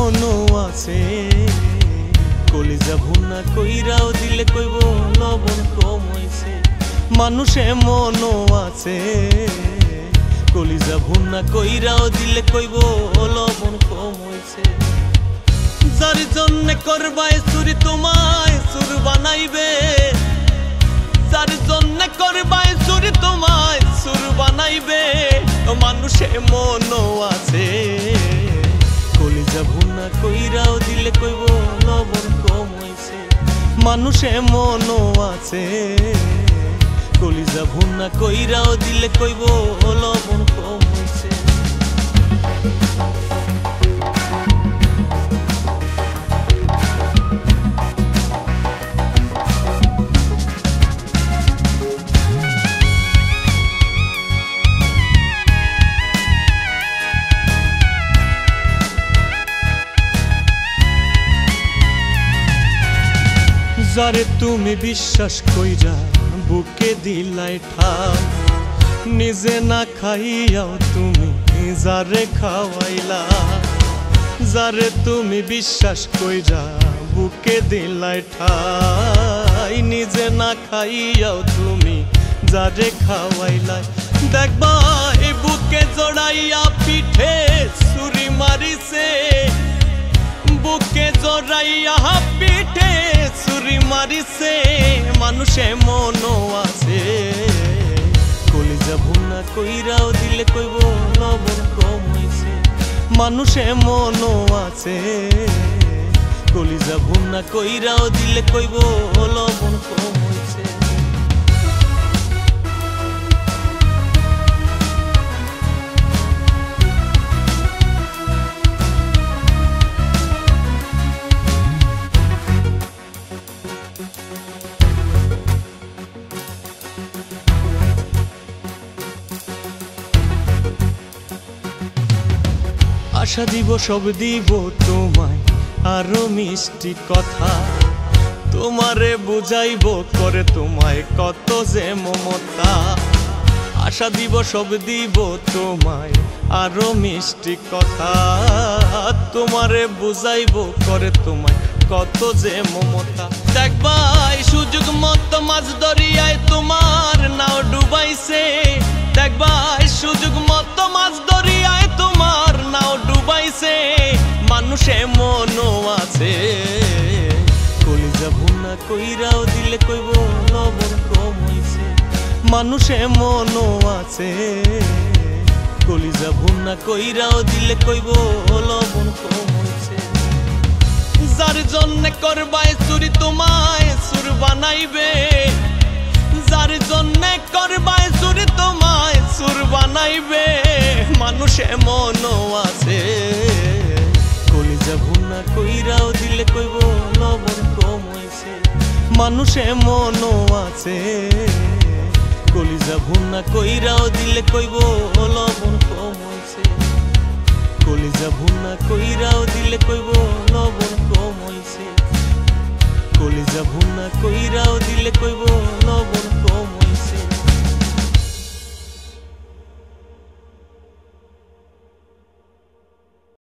মনও আছে কলিজা ভুনা কইরাও দিলে কইব লবণ কম হইছে মানুষে মনও আছে কলিজা ভুনা কইরাও দিলে কইব লবণ কম হইছে যার জন্য করবাই চুরি তোমায় চুর বানাইবে যার জন্য করবাই চুরি তোমায় চুর বানাইবে মানুষে মনও আছে কলিজা ভুনা কইরাও দিলে কইব লবণ কম হইছে মানুষে মনও আছে কলিজা ভুনা কইরাও দিলে কইব লবণ কম হইছে যারে তুমি বিশ্বাস কইরা বুকে দিলাই ঠাও নিজে না খাইয়াও তুমি যারে খাওয়াইলা যারে তুমি বিশ্বাস কইরা বুকে দিলাই ঠাই নিজে না খাইয়াও তুমি যারে খাওয়াইলা দেখবা এই বুকে জড়াইয়া পিঠে ছুরি মারিছে বুকে জড়াইয়া পিঠে ছুরি মারিছে মানুষে মনও আছে কলিজা ভুনা কইরাও দিলে কইব লবণ কম হইছে মানুষে মনও আছে কলিজা ভুনা কইরাও দিলে কইব লবণ কম হইছে আশা দিব সব দিব তোমায় আরো মিষ্টি কথা তোমারে বুঝাইব করে তোমায় কত যে মমতা আশা দিব সব দিব তোমায় আরো মিষ্টি কথা তোমারে বুঝাইব করে তোমায় কত যে মমতা দেখবা সুযোগ মতো মাছ দরিয়ায় তোমার নাও ডুবাইছে দেখবা সুযোগ মতো মাছ দরিয়ায় তোমার নাও ডুবাইছে মানুষে মনও আছে কলিজা ভুনা কইরাও দিলে কইব লবণ কম হইছে মানুষে মনও আছে কলিজা ভুনা কইরাও দিলে কইব লবণ কম হইছে যার জন্য করবাই চুরি তোমায় চুর বানাইবে যার জন্য করবাই চুরি তোমায় চুর বানাইবে মানুষে মনও আছে কলিজা ভুনা কইরাও দিলে কইব লবণ কম হইছে মানুষে মনও আছে কলিজা ভুনা কইরাও দিলে কইব লবণ কম হইছে কলিজা ভুনা কইরাও দিলে কইব লবণ কম হইছে কলিজা ভুনা কইরাও দিলে কইব